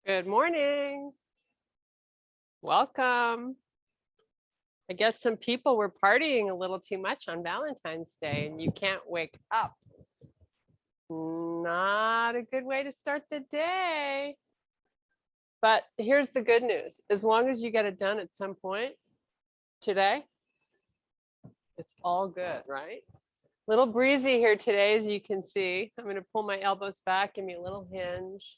Good morning. Welcome. I guess some people were partying a little too much on Valentine's Day and you can't wake up. Not a good way to start the day. But here's the good news. As long as you get it done at some point today, it's all good, right? Little breezy here today, as you can see. I'm going to pull my elbows back, give me a little hinge.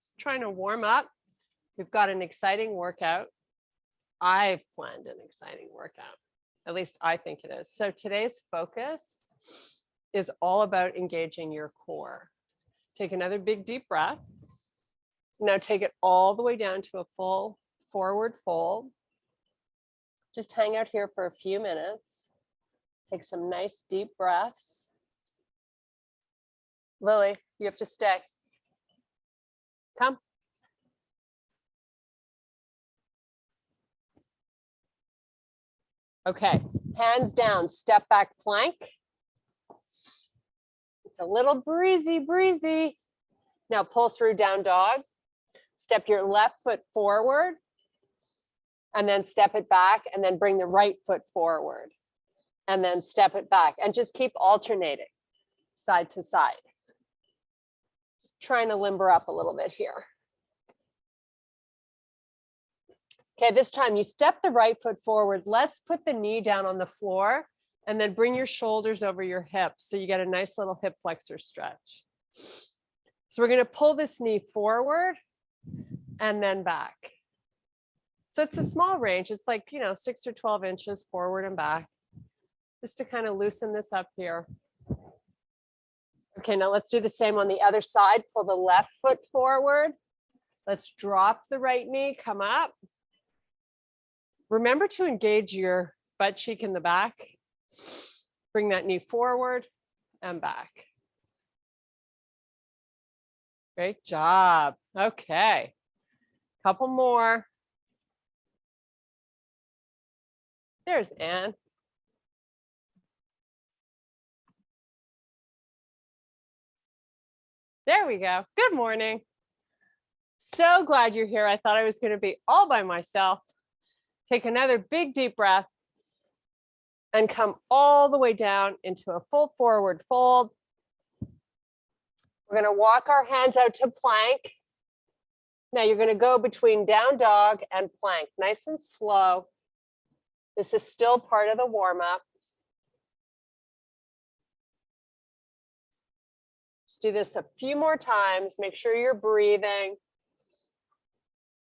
Just trying to warm up. We've got an exciting workout. I've planned an exciting workout. At least I think it is. So today's focus is all about engaging your core. Take another big deep breath. Now take it all the way down to a full forward fold. Just hang out here for a few minutes. Take some nice deep breaths. Lily, you have to stay. Come. Okay, hands down, step back plank. It's a little breezy. Now pull through down dog. Step your left foot forward and then step it back and then bring the right foot forward and then step it back and just keep alternating side to side. Just trying to limber up a little bit here. Okay, this time you step the right foot forward. Let's put the knee down on the floor and then bring your shoulders over your hips so you get a nice little hip flexor stretch. So we're going to pull this knee forward and then back. So it's a small range. It's like, 6 or 12 inches forward and back, just to kind of loosen this up here. Okay, now let's do the same on the other side. Pull the left foot forward. Let's drop the right knee, come up. Remember to engage your butt cheek in the back. Bring that knee forward and back. Great job. Okay, couple more. There's Anne. There we go. Good morning. So glad you're here. I thought I was going to be all by myself. Take another big deep breath and come all the way down into a full forward fold. We're going to walk our hands out to plank. Now you're going to go between down dog and plank, nice and slow. This is still part of the warm up. Just do this a few more times. Make sure you're breathing,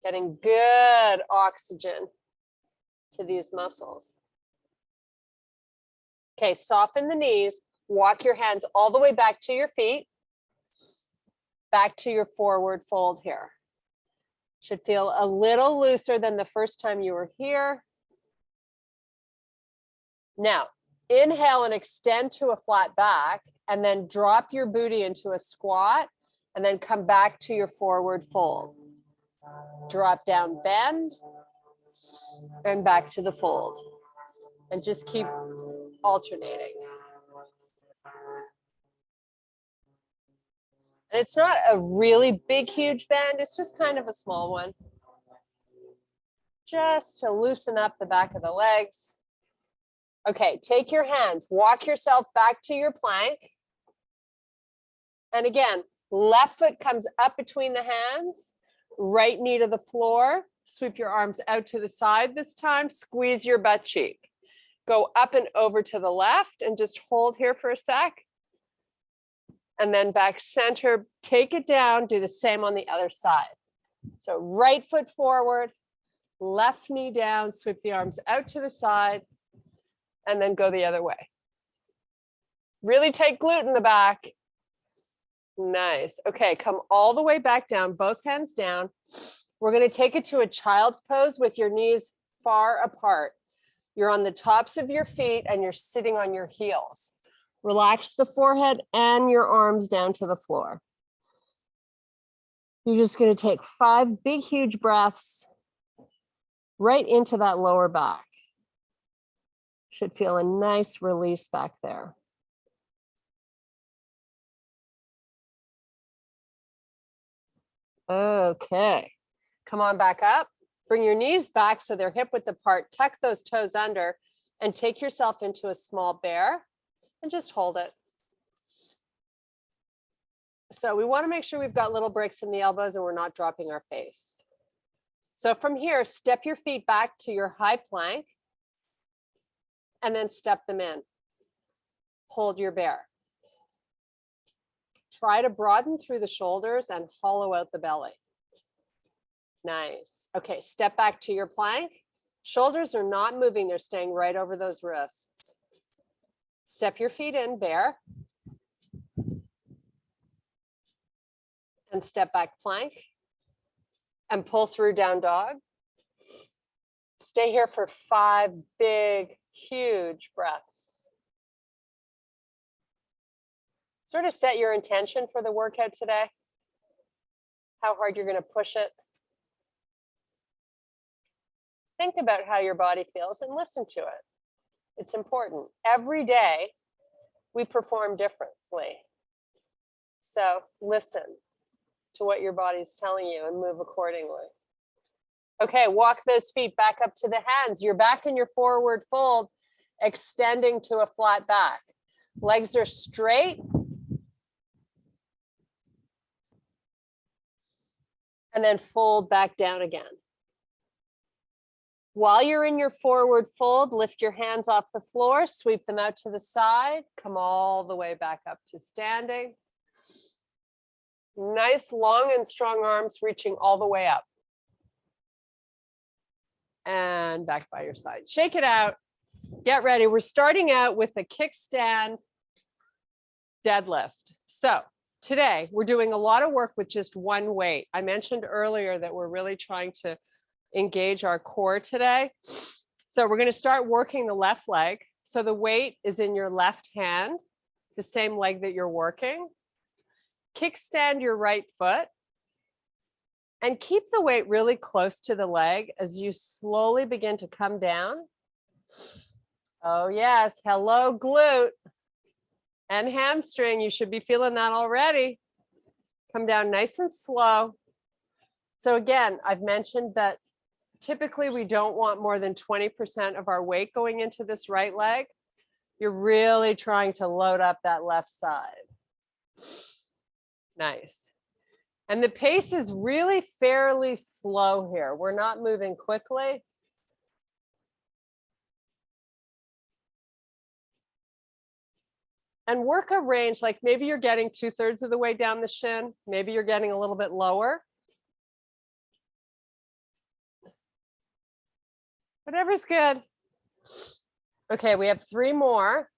getting good oxygen to these muscles. Okay, soften the knees. Walk your hands all the way back to your feet, back to your forward fold here. Should feel a little looser than the first time you were here. Now, inhale and extend to a flat back, and then drop your booty into a squat, and then come back to your forward fold. Drop down, bend, and back to the fold. And just keep alternating. And it's not a really big, huge bend. It's just kind of a small one. Just to loosen up the back of the legs. Okay, take your hands, walk yourself back to your plank. And again, left foot comes up between the hands, right knee to the floor. Sweep your arms out to the side this time. Squeeze your butt cheek. Go up and over to the left and just hold here for a sec. And then back center, take it down, do the same on the other side. So right foot forward, left knee down, sweep the arms out to the side, and then go the other way. Really tight glute in the back. Nice. Okay, come all the way back down, both hands down. We're going to take it to a child's pose with your knees far apart. You're on the tops of your feet and you're sitting on your heels. Relax the forehead and your arms down to the floor. You're just going to take 5 big, huge breaths right into that lower back. Should feel a nice release back there. Okay. Come on back up. Bring your knees back so they're hip width apart. Tuck those toes under and take yourself into a small bear and just hold it. So we want to make sure we've got little breaks in the elbows and we're not dropping our face. So from here, step your feet back to your high plank and then step them in. Hold your bear. Try to broaden through the shoulders and hollow out the belly. Nice. Okay, step back to your plank. Shoulders are not moving, they're staying right over those wrists. Step your feet in, bear. And step back plank. And pull through down dog. Stay here for 5 big, huge breaths. Sort of set your intention for the workout today. How hard you're going to push it. Think about how your body feels and listen to it. It's important. Every day we perform differently. So listen to what your body's telling you and move accordingly. Okay, walk those feet back up to the hands. You're back in your forward fold, extending to a flat back. Legs are straight. And then fold back down again. While you're in your forward fold, lift your hands off the floor, sweep them out to the side, come all the way back up to standing. Nice, long and strong arms reaching all the way up. And back by your side. Shake it out. Get ready. We're starting out with a kickstand deadlift. So today we're doing a lot of work with just one weight. I mentioned earlier that we're really trying to engage our core today. So we're going to start working the left leg. So the weight is in your left hand, the same leg that you're working. Kickstand your right foot and keep the weight really close to the leg as you slowly begin to come down. Oh yes, hello glute and hamstring. You should be feeling that already. Come down nice and slow. So again, I've mentioned that typically we don't want more than 20% of our weight going into this right leg. You're really trying to load up that left side. Nice. And the pace is really fairly slow here. We're not moving quickly. And work a range, like maybe you're getting 2/3 of the way down the shin. Maybe you're getting a little bit lower. Whatever's good. Okay, we have 3 more.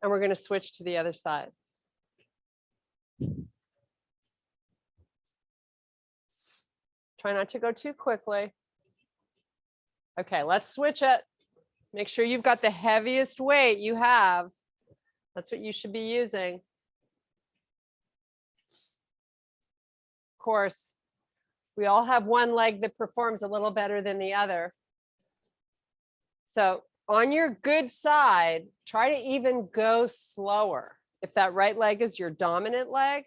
And we're going to switch to the other side. Try not to go too quickly. Okay, let's switch it. Make sure you've got the heaviest weight you have. That's what you should be using. Of course, we all have one leg that performs a little better than the other. So on your good side, try to even go slower. If that right leg is your dominant leg,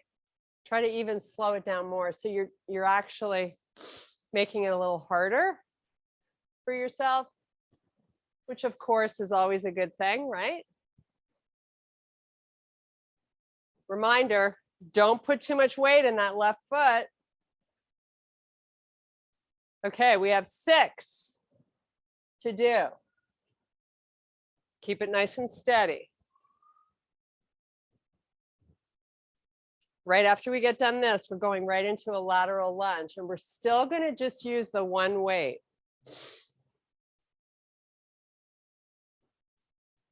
try to even slow it down more. So you're actually making it a little harder for yourself, which of course is always a good thing, right? Reminder, don't put too much weight in that left foot. Okay, we have 6 to do. Keep it nice and steady. Right after we get done this, we're going right into a lateral lunge, and we're still going to just use the one weight.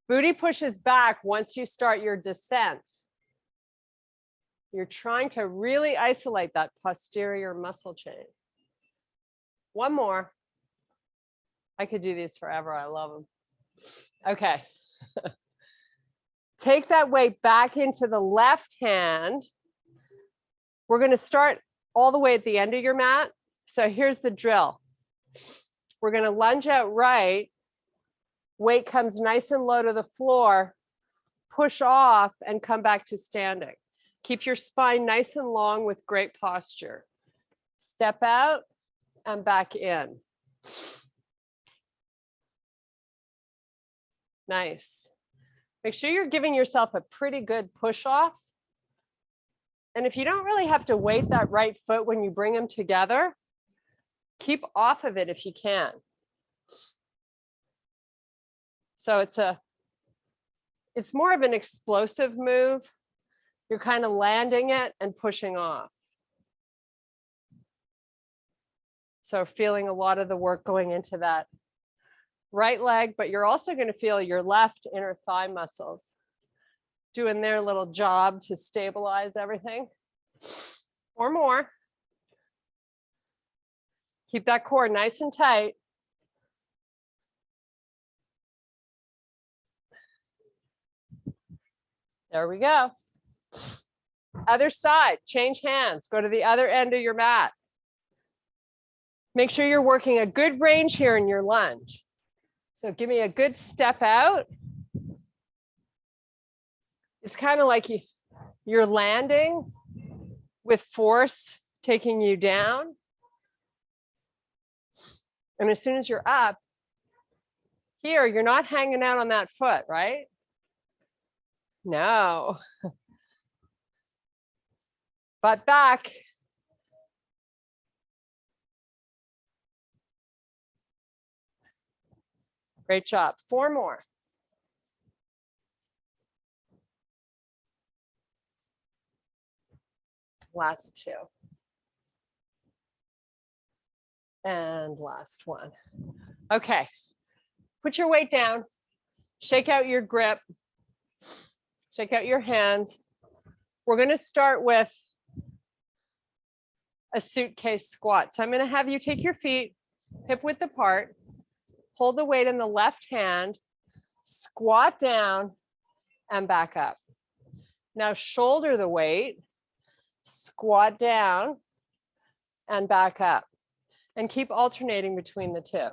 Booty pushes back once you start your descent. You're trying to really isolate that posterior muscle chain. One more. I could do these forever. I love them. Okay. Take that weight back into the left hand. We're going to start all the way at the end of your mat. So here's the drill. We're going to lunge out right. Weight comes nice and low to the floor. Push off and come back to standing. Keep your spine nice and long with great posture. Step out and back in. Nice. Make sure you're giving yourself a pretty good push off. And if you don't really have to weight that right foot when you bring them together, keep off of it if you can. So it's more of an explosive move. You're kind of landing it and pushing off. So feeling a lot of the work going into that right leg, but you're also going to feel your left inner thigh muscles doing their little job to stabilize everything. Or more. Keep that core nice and tight. There we go. Other side, change hands, go to the other end of your mat. Make sure you're working a good range here in your lunge. So give me a good step out. It's kind of like you're landing with force taking you down. And as soon as you're up, here, you're not hanging out on that foot, right? No. Butt back. Great job. 4 more. Last 2. And last one. Okay. Put your weight down. Shake out your grip. Shake out your hands. We're going to start with a suitcase squat. So I'm going to have you take your feet hip width apart. Hold the weight in the left hand, squat down and back up. Now shoulder the weight, squat down and back up, and keep alternating between the two.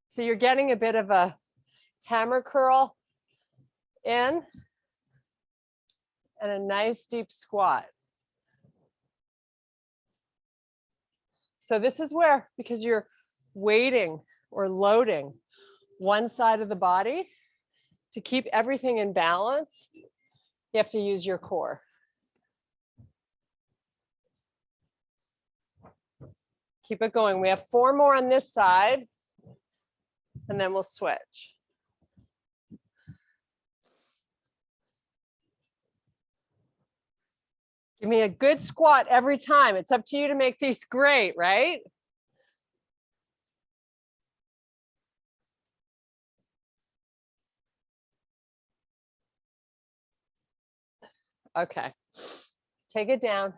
So you're getting a bit of a hammer curl in and a nice deep squat. So this is where, because you're weighting or loading one side of the body, to keep everything in balance, you have to use your core. Keep it going. We have 4 more on this side, and then we'll switch. Give me a good squat every time. It's up to you to make these great, right? Okay, take it down,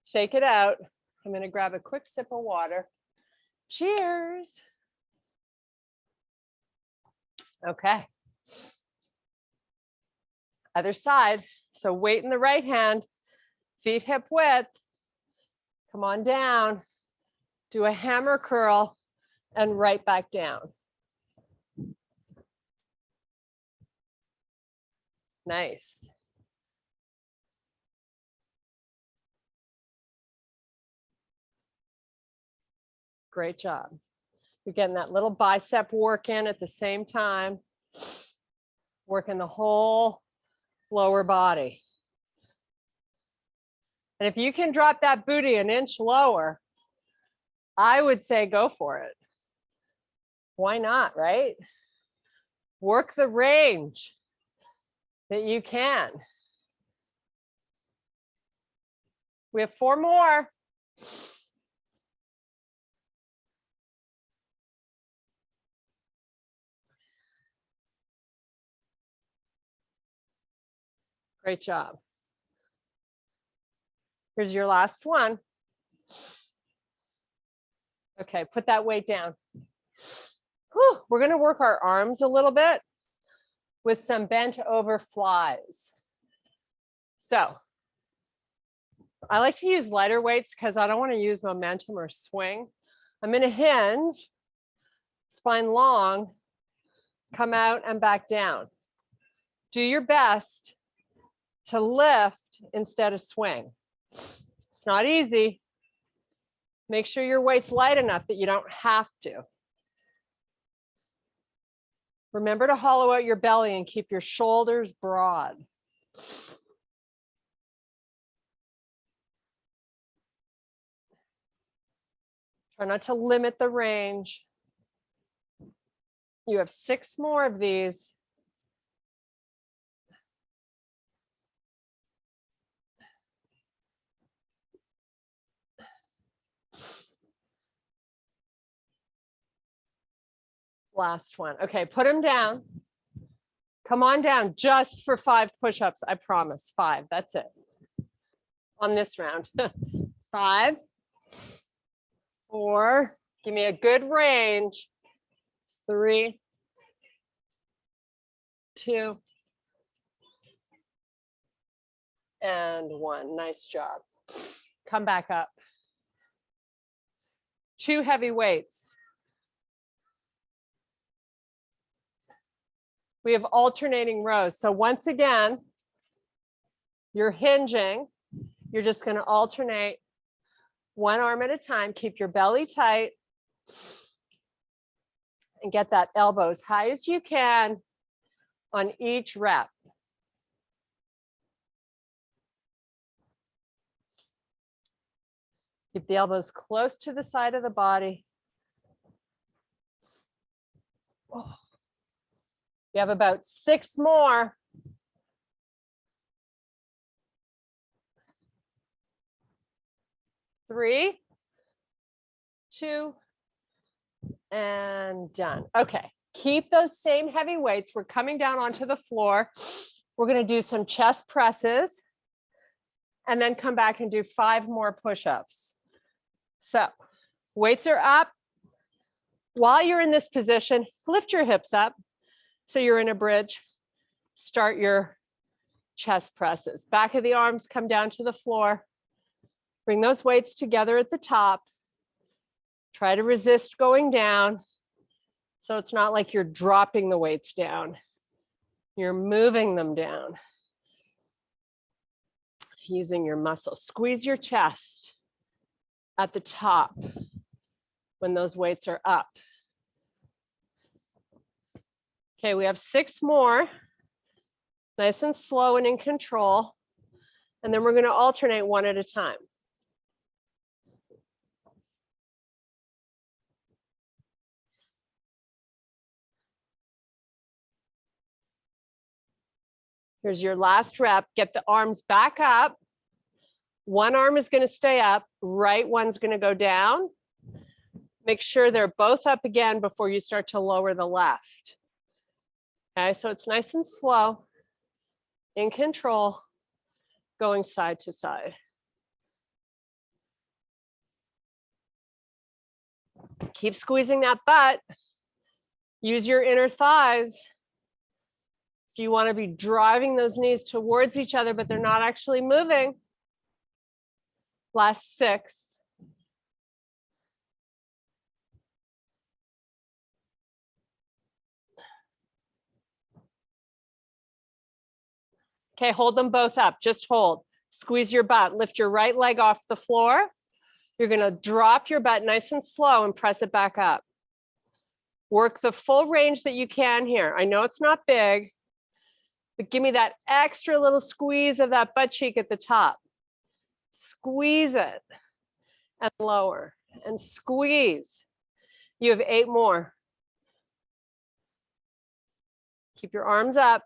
shake it out. I'm going to grab a quick sip of water. Cheers. Okay. Other side. So weight in the right hand, feet hip width. Come on down. Do a hammer curl and right back down. Nice. Great job. You're getting that little bicep work in at the same time, working the whole lower body. And if you can drop that booty an inch lower, I would say go for it. Why not, right? Work the range that you can. We have 4 more. Great job. Here's your last one. Okay, put that weight down. Whew, we're going to work our arms a little bit with some bent over flies. So I like to use lighter weights because I don't want to use momentum or swing. I'm going to hinge, spine long, come out and back down. Do your best to lift instead of swing. It's not easy. Make sure your weight's light enough that you don't have to. Remember to hollow out your belly and keep your shoulders broad. Try not to limit the range. You have 6 more of these. Last one. Okay, put them down. Come on down just for 5 push-ups. I promise. 5. That's it. On this round. 5, 4. Give me a good range. 3, 2, and 1. Nice job. Come back up. 2 heavy weights. We have alternating rows. So once again, you're hinging. You're just going to alternate 1 arm at a time. Keep your belly tight and get that elbow as high as you can on each rep. Keep the elbows close to the side of the body. Oh. You have about 6 more. Three, 2, and done. Okay, keep those same heavy weights. We're coming down onto the floor. We're going to do some chest presses and then come back and do 5 more push-ups. So weights are up. While you're in this position, lift your hips up. So you're in a bridge. Start your chest presses. Back of the arms come down to the floor. Bring those weights together at the top. Try to resist going down. So it's not like you're dropping the weights down. You're moving them down. Using your muscles. Squeeze your chest at the top when those weights are up. Okay, we have 6 more. Nice and slow and in control. And then we're going to alternate 1 at a time. Here's your last rep. Get the arms back up. 1 arm is going to stay up. Right one's going to go down. Make sure they're both up again before you start to lower the left. Okay, so it's nice and slow, in control, going side to side. Keep squeezing that butt. Use your inner thighs. So you want to be driving those knees towards each other, but they're not actually moving. Last 6. Okay, hold them both up. Just hold. Squeeze your butt. Lift your right leg off the floor. You're going to drop your butt nice and slow and press it back up. Work the full range that you can here. I know it's not big, but give me that extra little squeeze of that butt cheek at the top. Squeeze it and lower and squeeze. You have 8 more. Keep your arms up.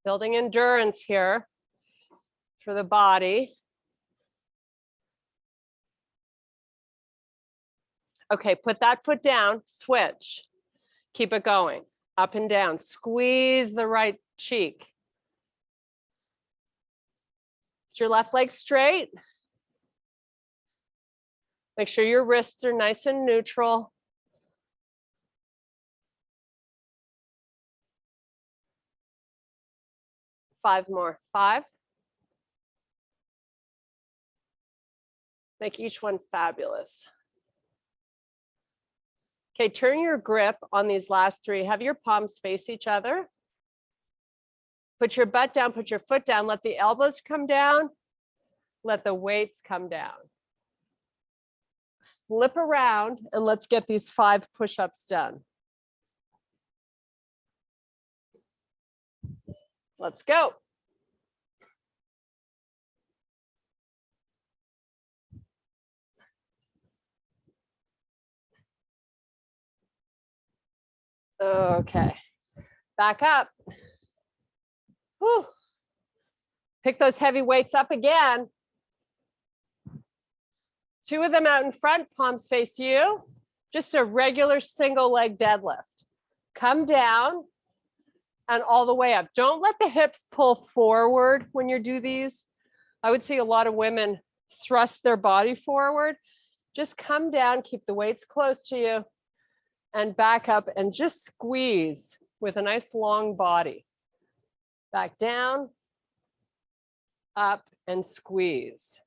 Building endurance here for the body. Okay, put that foot down, switch. Keep it going, up and down. Squeeze the right cheek. Get your left leg straight. Make sure your wrists are nice and neutral. Five more. 5. Make each one fabulous. Okay, turn your grip on these last 3. Have your palms face each other. Put your butt down, put your foot down, let the elbows come down, let the weights come down. flip around and let's get these 5 push-ups done. Let's go. Okay, back up. Whew. Pick those heavy weights up again. 2 of them out in front, palms face you. Just a regular single leg deadlift. Come down and all the way up. Don't let the hips pull forward when you do these. I would see a lot of women thrust their body forward. Just come down, keep the weights close to you, and back up and just squeeze with a nice long body. Back down, up, and squeeze.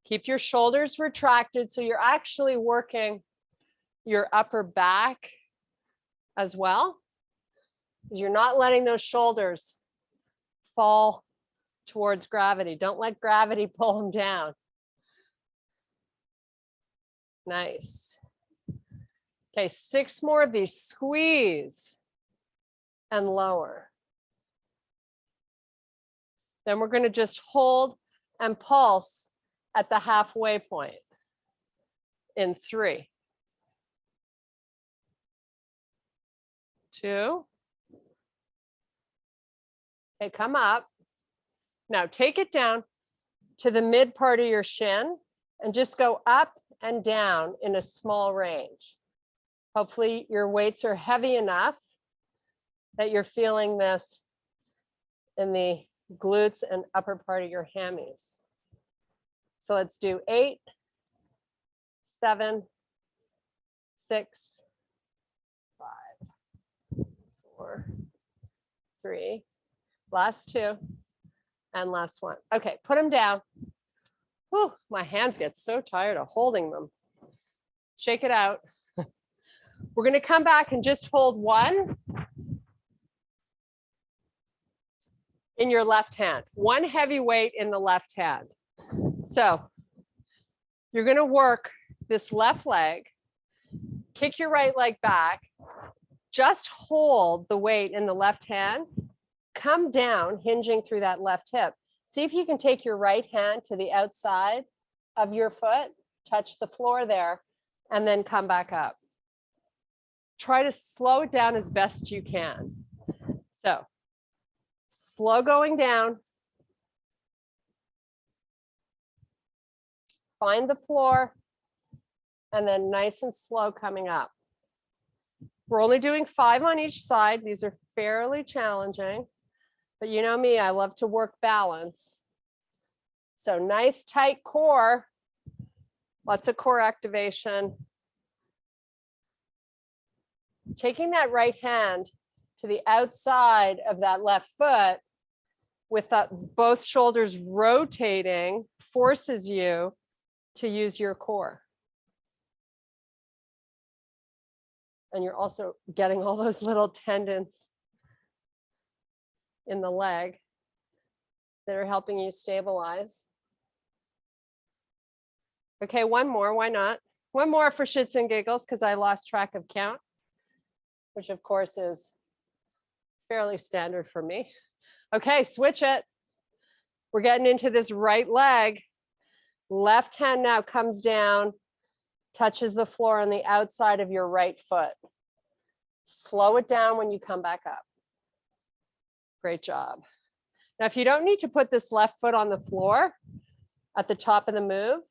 Keep your shoulders retracted so you're actually working your upper back as well. You're not letting those shoulders fall towards gravity. Don't let gravity pull them down. Nice. Okay, 6 more of these. Squeeze and lower. Then we're going to just hold and pulse at the halfway point in 3, 2. Okay, come up. Now take it down to the mid part of your shin and just go up and down in a small range. Hopefully your weights are heavy enough that you're feeling this in the glutes and upper part of your hammies. So let's do 8, 7, 6, 5, 4, 3, last 2, and last 1. Okay, put them down. Whew, my hands get so tired of holding them. Shake it out. We're going to come back and just hold 1 in your left hand. 1 heavy weight in the left hand. So you're going to work this left leg, kick your right leg back, just hold the weight in the left hand, come down, hinging through that left hip. See if you can take your right hand to the outside of your foot, touch the floor there, and then come back up. Try to slow it down as best you can. So slow going down. Find the floor, and then nice and slow coming up. We're only doing 5 on each side. These are fairly challenging, but you know me, I love to work balance. So nice tight core, lots of core activation. Taking that right hand to the outside of that left foot with both shoulders rotating forces you to use your core. And you're also getting all those little tendons in the leg that are helping you stabilize. Okay, 1 more, why not? 1 more for shits and giggles because I lost track of count, which of course is fairly standard for me. Okay, switch it. We're getting into this right leg. Left hand now comes down, touches the floor on the outside of your right foot. Slow it down when you come back up. Great job. Now, if you don't need to put this left foot on the floor at the top of the move,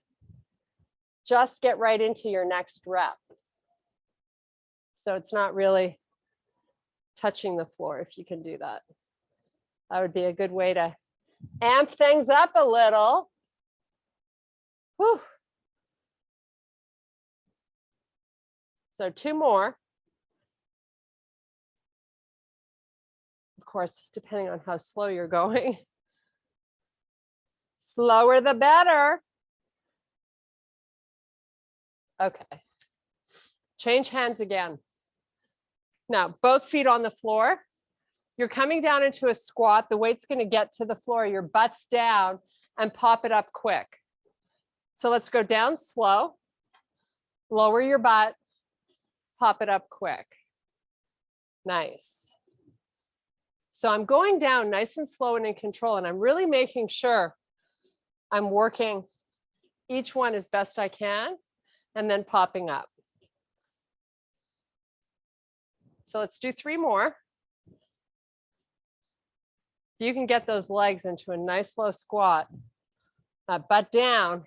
just get right into your next rep. So it's not really touching the floor if you can do that. That would be a good way to amp things up a little. Whew. So 2 more. Of course, depending on how slow you're going. Slower the better. Okay. Change hands again. Now, both feet on the floor. You're coming down into a squat. The weight's going to get to the floor. Your butt's down and pop it up quick. So let's go down slow. Lower your butt, pop it up quick. Nice. So I'm going down nice and slow and in control, and I'm really making sure I'm working each one as best I can, and then popping up. So let's do 3 more. You can get those legs into a nice low squat, butt down.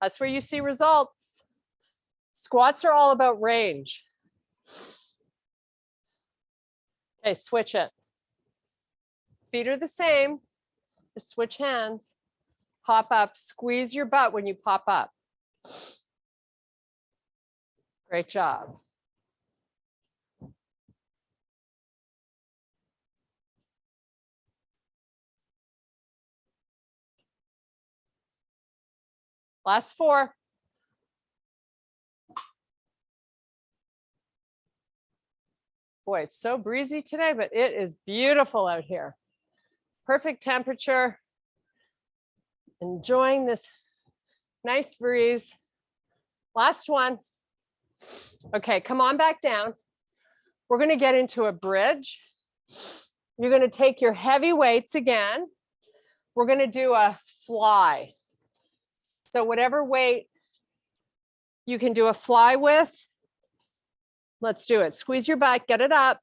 That's where you see results. Squats are all about range. Okay, switch it. Feet are the same. Just switch hands. Pop up, squeeze your butt when you pop up. Great job. Last 4. Boy, it's so breezy today, but it is beautiful out here. Perfect temperature. Enjoying this nice breeze. Last one. Okay, come on back down. We're going to get into a bridge. You're going to take your heavy weights again. We're going to do a fly. So whatever weight you can do a fly with, let's do it. Squeeze your butt, get it up.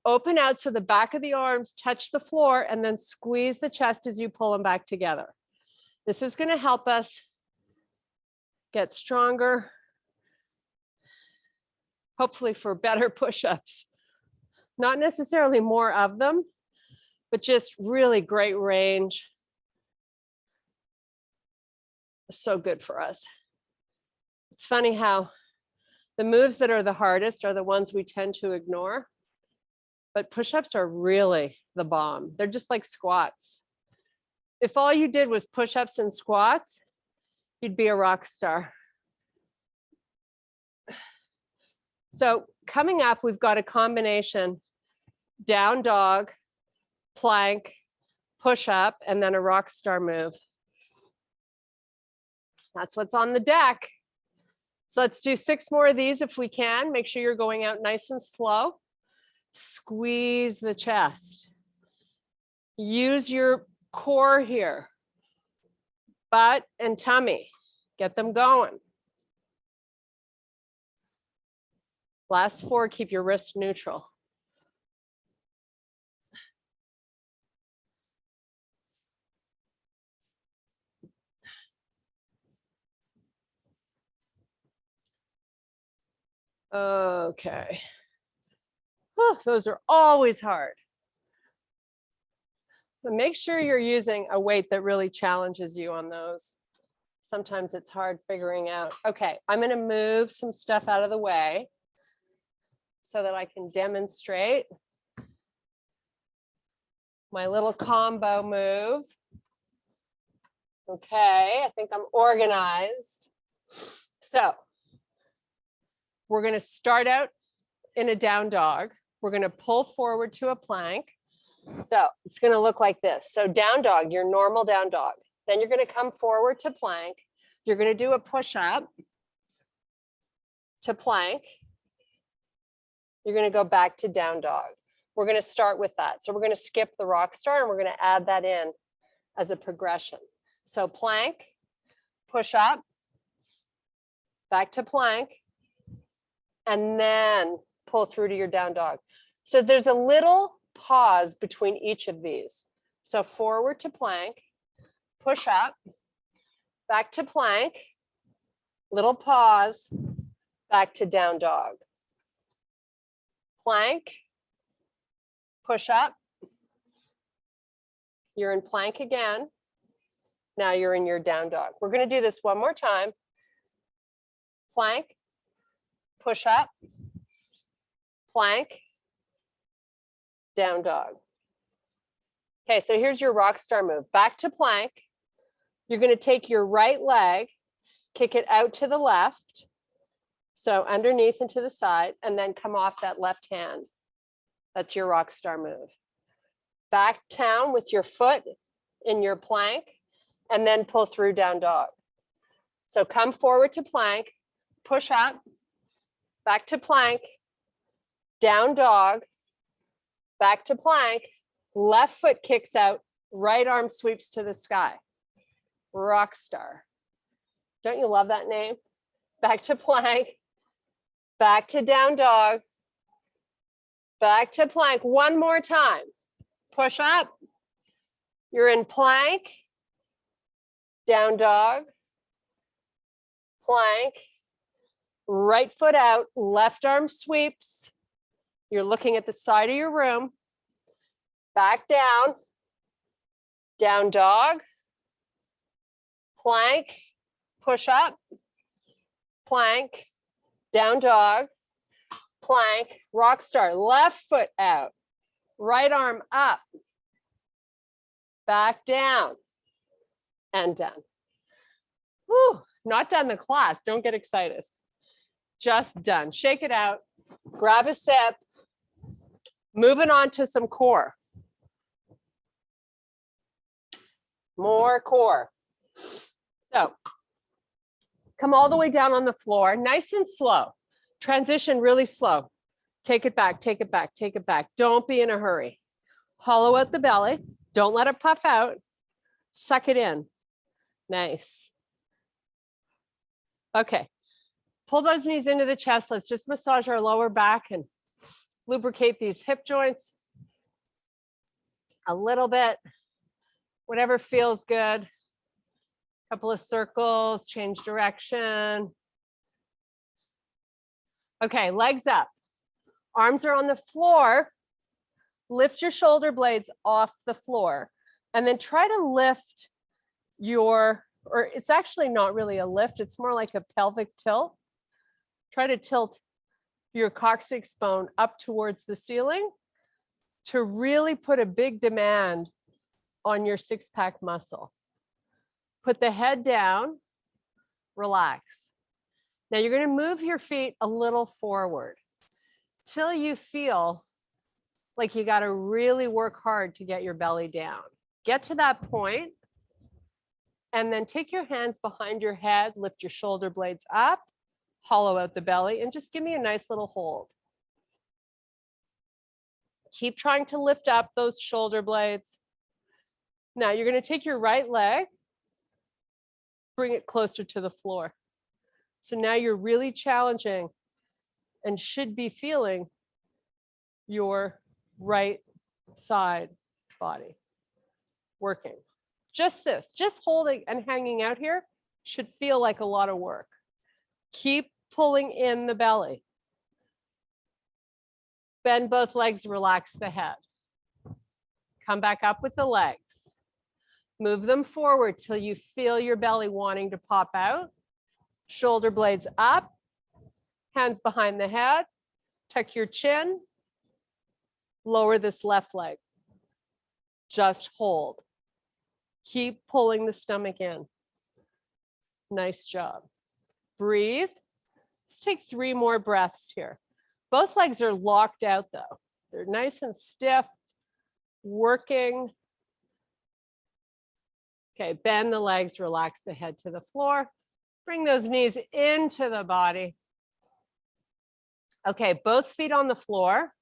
Open out so the back of the arms touch the floor, and then squeeze the chest as you pull them back together. This is going to help us get stronger, hopefully for better push-ups. Not necessarily more of them, but just really great range. So good for us. It's funny how the moves that are the hardest are the ones we tend to ignore, but push-ups are really the bomb. They're just like squats. If all you did was push-ups and squats, you'd be a rock star. So coming up, we've got a combination: down dog, plank, push-up, and then a rock star move. That's what's on the deck. So let's do 6 more of these if we can. Make sure you're going out nice and slow. Squeeze the chest. Use your core here. Butt and tummy. Get them going. Last 4, keep your wrist neutral. Okay. Oh, those are always hard. But make sure you're using a weight that really challenges you on those. Sometimes it's hard figuring out. Okay, I'm going to move some stuff out of the way so that I can demonstrate my little combo move. Okay, I think I'm organized. So we're going to start out in a down dog. We're going to pull forward to a plank. So it's going to look like this. So down dog, your normal down dog. Then you're going to come forward to plank. You're going to do a push up to plank. You're going to go back to down dog. We're going to start with that. So we're going to skip the rock star and we're going to add that in as a progression. So plank, push up, back to plank, and then pull through to your down dog. So there's a little pause between each of these. So forward to plank, push up, back to plank, little pause, back to down dog. Plank, push up. You're in plank again. Now you're in your down dog. We're going to do this one more time. Plank, push up, plank, down dog. Okay, so here's your rock star move. Back to plank. You're going to take your right leg, kick it out to the left. So underneath and to the side, and then come off that left hand. That's your rock star move. Back down with your foot in your plank, and then pull through down dog. So come forward to plank, push up, back to plank, down dog, back to plank, left foot kicks out, right arm sweeps to the sky. Rock star. Don't you love that name? Back to plank, back to down dog, back to plank. One more time. Push up. You're in plank, down dog, plank, right foot out, left arm sweeps. You're looking at the side of your room. Back down, down dog, plank, push up, plank, down dog, plank, rock star, left foot out, right arm up, back down, and done. Whew, not done the class, don't get excited. Just done. Shake it out, grab a sip, moving on to some core. More core. So come all the way down on the floor, nice and slow. Transition really slow. Take it back, take it back, take it back. Don't be in a hurry. Hollow out the belly. Don't let it puff out. Suck it in. Nice. Okay. Pull those knees into the chest. Let's just massage our lower back and lubricate these hip joints a little bit. Whatever feels good. Couple of circles, change direction. Okay, legs up. Arms are on the floor. Lift your shoulder blades off the floor. And then try to lift your, or it's actually not really a lift, it's more like a pelvic tilt. Try to tilt your coccyx bone up towards the ceiling to really put a big demand on your six-pack muscle. Put the head down, relax. Now you're going to move your feet a little forward till you feel like you got to really work hard to get your belly down. Get to that point, and then take your hands behind your head, lift your shoulder blades up, hollow out the belly, and just give me a nice little hold. Keep trying to lift up those shoulder blades. Now you're going to take your right leg, bring it closer to the floor. So now you're really challenging and should be feeling your right side body working. Just this, just holding and hanging out here should feel like a lot of work. Keep pulling in the belly. Bend both legs, relax the head. Come back up with the legs. Move them forward till you feel your belly wanting to pop out. Shoulder blades up, hands behind the head, tuck your chin, lower this left leg. Just hold. Keep pulling the stomach in. Nice job. Breathe. Let's take 3 more breaths here. Both legs are locked out though. They're nice and stiff, working. Okay, bend the legs, relax the head to the floor. Bring those knees into the body. Okay, both feet on the floor,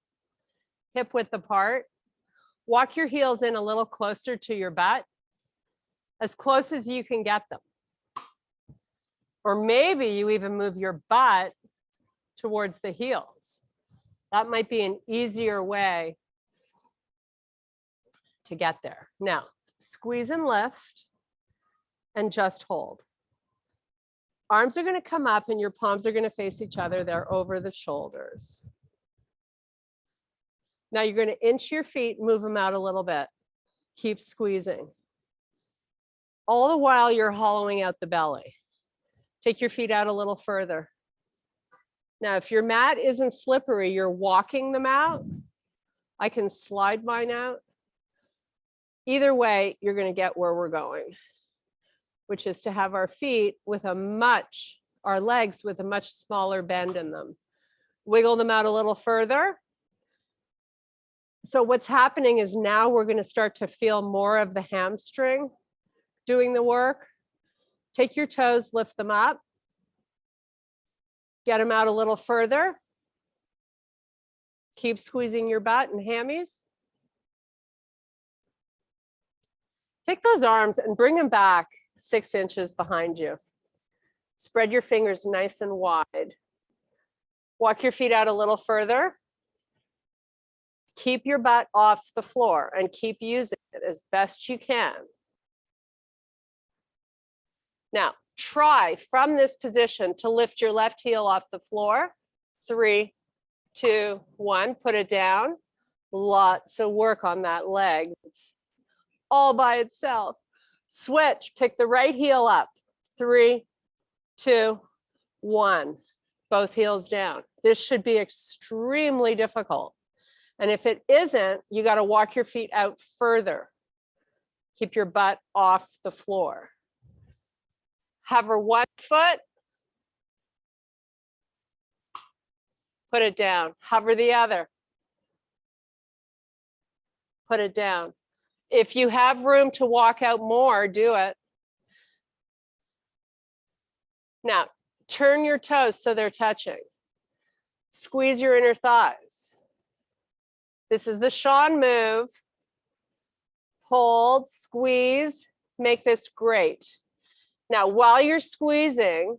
hip width apart. Walk your heels in a little closer to your butt, as close as you can get them. Or maybe you even move your butt towards the heels. That might be an easier way to get there. Now, squeeze and lift and just hold. Arms are going to come up and your palms are going to face each other. They're over the shoulders. Now you're going to inch your feet, move them out a little bit. Keep squeezing. All the while you're hollowing out the belly. Take your feet out a little further. Now, if your mat isn't slippery, you're walking them out. I can slide mine out. Either way, you're going to get where we're going, which is to have our feet with our legs with a much smaller bend in them. Wiggle them out a little further. So what's happening is now we're going to start to feel more of the hamstring doing the work. Take your toes, lift them up. Get them out a little further. Keep squeezing your butt and hammies. Take those arms and bring them back 6 inches behind you. Spread your fingers nice and wide. Walk your feet out a little further. Keep your butt off the floor and keep using it as best you can. Now, try from this position to lift your left heel off the floor. 3, 2, 1, put it down. Lots of work on that leg. It's all by itself. Switch, pick the right heel up. 3, 2, 1. Both heels down. This should be extremely difficult. And if it isn't, you got to walk your feet out further. Keep your butt off the floor. Hover one foot. Put it down. Hover the other. Put it down. If you have room to walk out more, do it. Now, turn your toes so they're touching. Squeeze your inner thighs. This is the Sean move. Hold, squeeze, make this great. Now, while you're squeezing,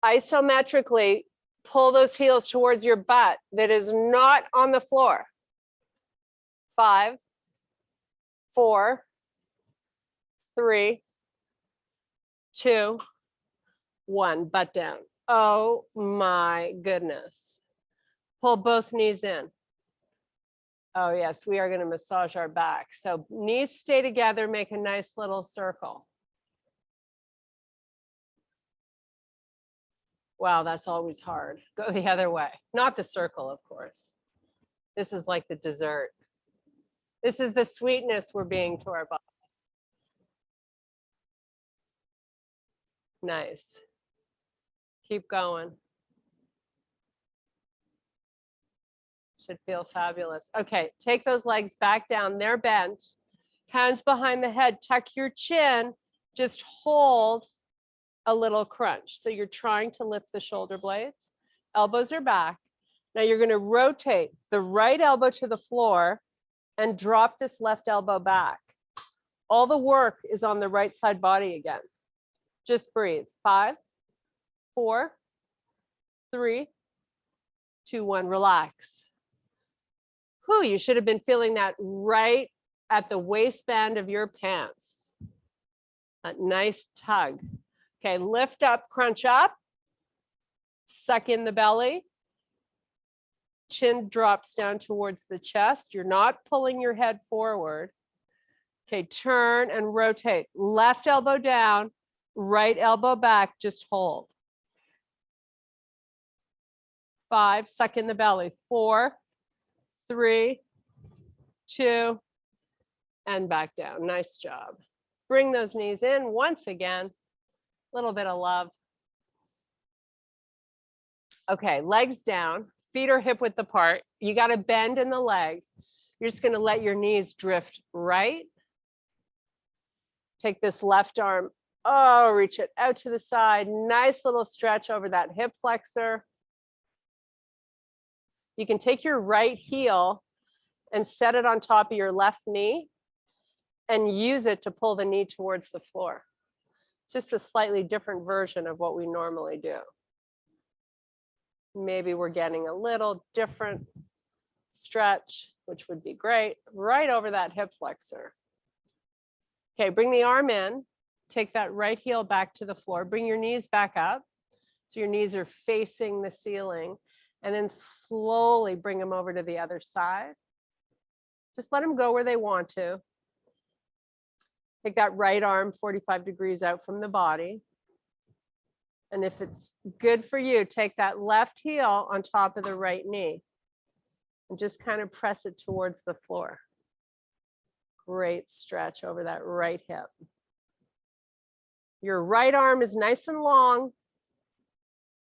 isometrically pull those heels towards your butt that is not on the floor. 5, 4, 3, 2, 1, butt down. Oh my goodness. Pull both knees in. Oh yes, we are going to massage our back. So knees stay together, make a nice little circle. Wow, that's always hard. Go the other way. Not the circle, of course. This is like the dessert. This is the sweetness we're being to our body. Nice. Keep going. Should feel fabulous. Okay, take those legs back down. They're bent. Hands behind the head. Tuck your chin. Just hold a little crunch. So you're trying to lift the shoulder blades. Elbows are back. Now you're going to rotate the right elbow to the floor and drop this left elbow back. All the work is on the right side body again. Just breathe. 5, 4, 3, 2, 1. Relax. Whew, you should have been feeling that right at the waistband of your pants. A nice tug. Okay, lift up, crunch up. Suck in the belly. Chin drops down towards the chest. You're not pulling your head forward. Okay, turn and rotate. Left elbow down, right elbow back, just hold. 5, suck in the belly. 4, 3, 2, and back down. Nice job. Bring those knees in once again. A little bit of love. Okay, legs down, feet are hip width apart. You got to bend in the legs. You're just going to let your knees drift right. Take this left arm. Oh, reach it out to the side. Nice little stretch over that hip flexor. You can take your right heel and set it on top of your left knee and use it to pull the knee towards the floor. Just a slightly different version of what we normally do. Maybe we're getting a little different stretch, which would be great, right over that hip flexor. Okay, bring the arm in, take that right heel back to the floor, bring your knees back up. So your knees are facing the ceiling, and then slowly bring them over to the other side. Just let them go where they want to. Take that right arm 45 degrees out from the body. And if it's good for you, take that left heel on top of the right knee and just kind of press it towards the floor. Great stretch over that right hip. Your right arm is nice and long.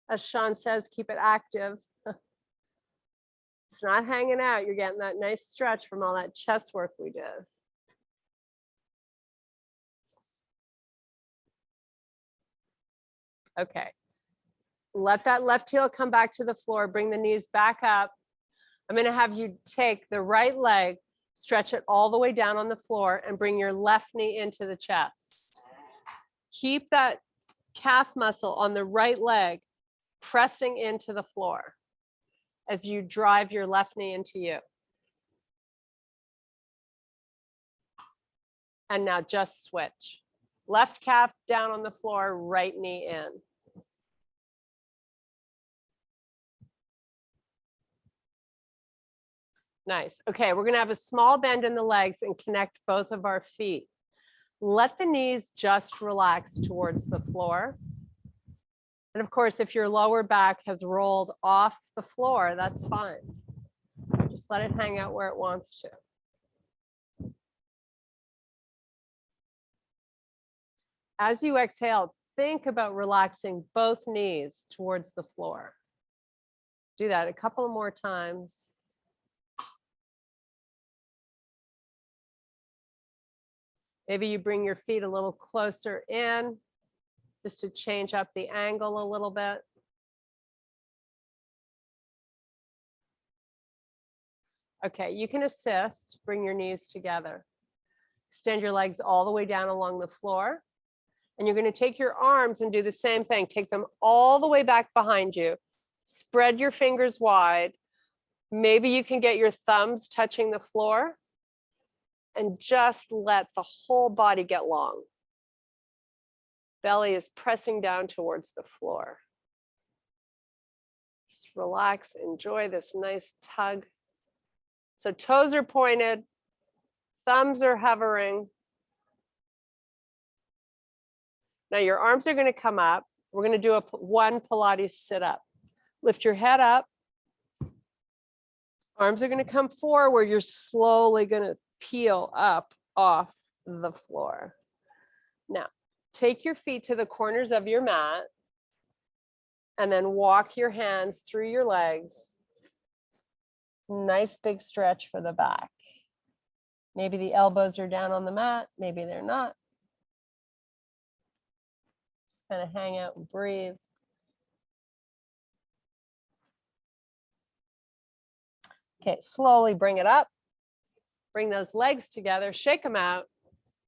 As Sean says, keep it active. It's not hanging out. You're getting that nice stretch from all that chest work we did. Okay. Let that left heel come back to the floor. Bring the knees back up. I'm going to have you take the right leg, stretch it all the way down on the floor, and bring your left knee into the chest. Keep that calf muscle on the right leg pressing into the floor as you drive your left knee into you. And now just switch. Left calf down on the floor, right knee in. Nice. Okay, we're going to have a small bend in the legs and connect both of our feet. Let the knees just relax towards the floor. And of course, if your lower back has rolled off the floor, that's fine. Just let it hang out where it wants to. As you exhale, think about relaxing both knees towards the floor. Do that a couple more times. Maybe you bring your feet a little closer in just to change up the angle a little bit. Okay, you can assist, bring your knees together. Extend your legs all the way down along the floor. And you're going to take your arms and do the same thing. Take them all the way back behind you. Spread your fingers wide. Maybe you can get your thumbs touching the floor. And just let the whole body get long. Belly is pressing down towards the floor. Just relax, enjoy this nice tug. So toes are pointed, thumbs are hovering. Now your arms are going to come up. We're going to do one Pilates sit up. Lift your head up. Arms are going to come forward. You're slowly going to peel up off the floor. Now, take your feet to the corners of your mat and then walk your hands through your legs. Nice big stretch for the back. Maybe the elbows are down on the mat, maybe they're not. Just kind of hang out and breathe. Okay, slowly bring it up. Bring those legs together, shake them out.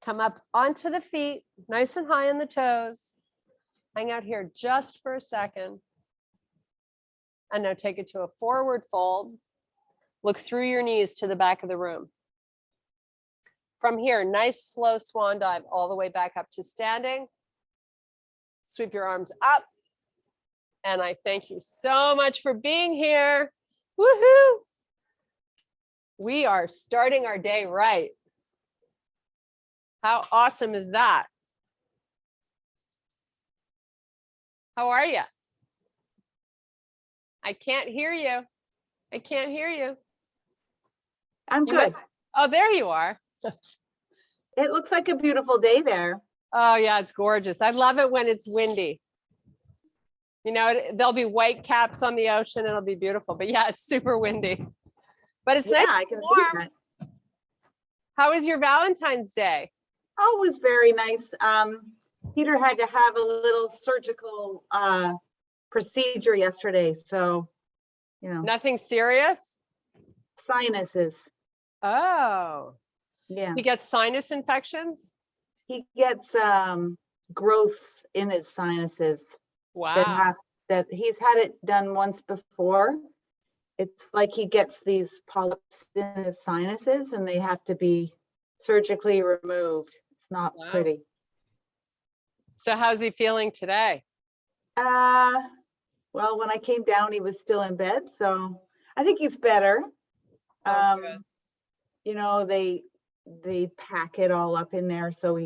Come up onto the feet, nice and high on the toes. Hang out here just for a second. And now take it to a forward fold. Look through your knees to the back of the room. From here, nice slow swan dive all the way back up to standing. Sweep your arms up. And I thank you so much for being here. Woohoo! We are starting our day right. How awesome is that? How are you? I can't hear you. I can't hear you. I'm good. Oh, there you are. It looks like a beautiful day there. Oh yeah, it's gorgeous. I love it when it's windy. You know, there'll be white caps on the ocean. It'll be beautiful. But yeah, it's super windy. But it's nice. Yeah, I can see that. How was your Valentine's Day? Oh, it was very nice. Peter had to have a little surgical procedure yesterday. So, you know. Nothing serious? Sinuses. Oh. Yeah. He gets sinus infections? He gets growths in his sinuses. Wow. That he's had it done once before. It's like he gets these polyps in his sinuses and they have to be surgically removed. It's not pretty. So how's he feeling today? Well, when I came down, he was still in bed. So I think he's better. You know, they pack it all up in there. So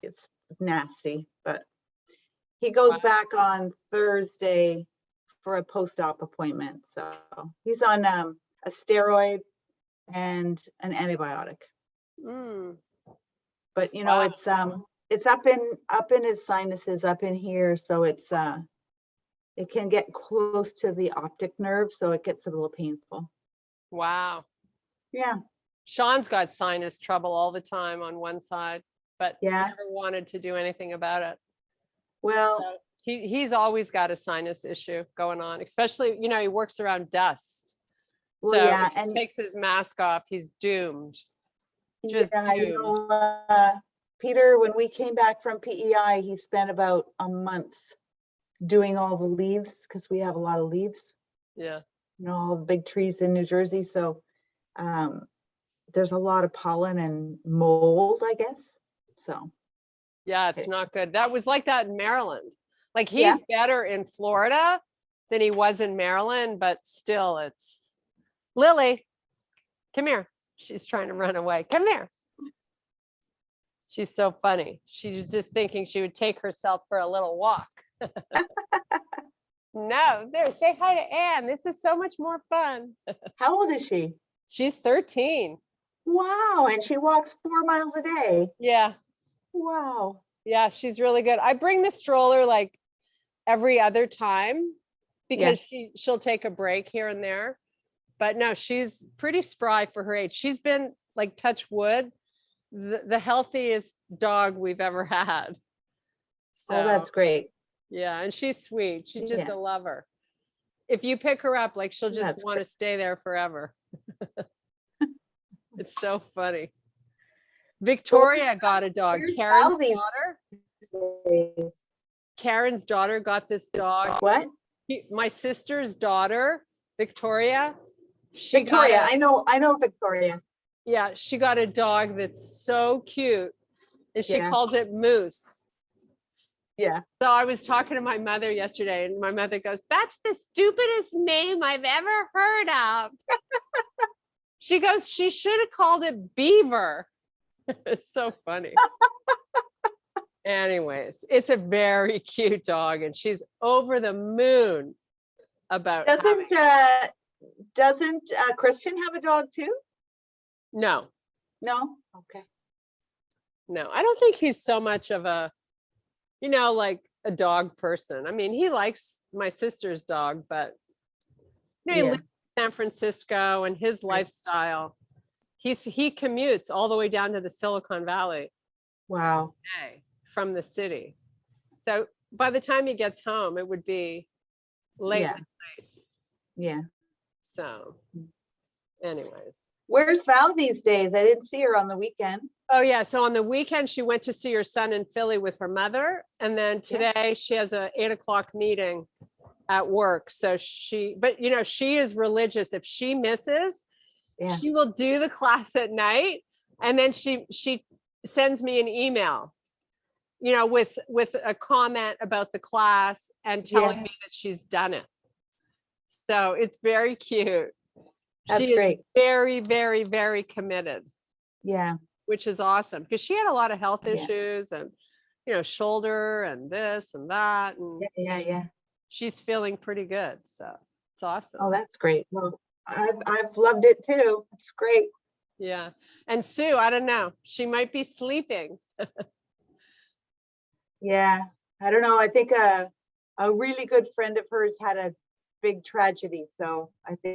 it's nasty, but he goes back on Thursday for a post-op appointment. So he's on a steroid and an antibiotic. But you know, it's up in his sinuses, up in here. So it's it can get close to the optic nerve, so it gets a little painful. Wow. Yeah. Sean's got sinus trouble all the time on one side, but yeah, never wanted to do anything about it. Well, He's always got a sinus issue going on, especially, you know, he works around dust. Well, So yeah, if he and takes his mask off, he's doomed. Just yeah, doomed. Peter, when we came back from PEI, he spent about a month doing all the leaves because we have a lot of leaves, Yeah. you know, all the big trees in New Jersey. So there's a lot of pollen and mold, I guess. So Yeah, it's not good. That was like that in Maryland. Like he's yeah, better in Florida than he was in Maryland, but still it's Lily, come here. She's trying to run away. Come here. She's so funny. She was just thinking she would take herself for a little walk. No, there, say hi to Anne. This is so much more fun. how old is she? She's 13. Wow, and she walks 4 miles a day. Yeah. Wow. Yeah, she's really good. I bring the stroller like every other time because she'll take a break here and there. But no, she's pretty spry for her age. She's been, like, touch wood, the healthiest dog we've ever had. So Oh, that's great. yeah, and she's sweet. She's just Yeah. a lover. If you pick her up, like, she'll just That's want to great. stay there forever. It's so funny. Victoria got a dog. Where's Karen's Aldi daughter. these days? Karen's daughter got this dog. What? My sister's daughter, Victoria. She Victoria, got I know Victoria. yeah, she got a dog that's so cute, and she Yeah. calls it Moose. Yeah. So I was talking to my mother yesterday, and my mother goes, "That's the stupidest name I've ever heard of." She goes, "She should have called it Beaver." It's so funny. Anyways, it's a very cute dog, and she's over the moon about having Doesn't Christian have a dog too? no, No? Okay. no. I don't think he's so much of a, you know, like a dog person. I mean, he likes my sister's dog, but you know, he Yeah. lives in San Francisco and his Right. lifestyle. He commutes all the way down to the Silicon Valley Wow. today from the city. So by the time he gets home, it would be late. Yeah. Yeah. So anyways. Where's Val these days? I didn't see her on the weekend. Oh yeah, so on the weekend she went to see her son in Philly with her mother, and then today she has a 8 o'clock meeting at work. So but you know, she is religious. If she misses, Yeah. she will do the class at night, and then she sends me an email, you know, with a comment about the class and telling me that she's done it. So it's very cute. That's She is great. very, very, very committed, Yeah. which is awesome because she had a lot of health Yeah. issues and, you know, shoulder and this and that. And Yeah. she's feeling pretty good. So it's awesome. Oh, that's great. Well, I've loved it too. It's great. Yeah. And Sue, I don't know. She might be sleeping. Yeah. I don't know. I think a really good friend of hers had a big tragedy. So I think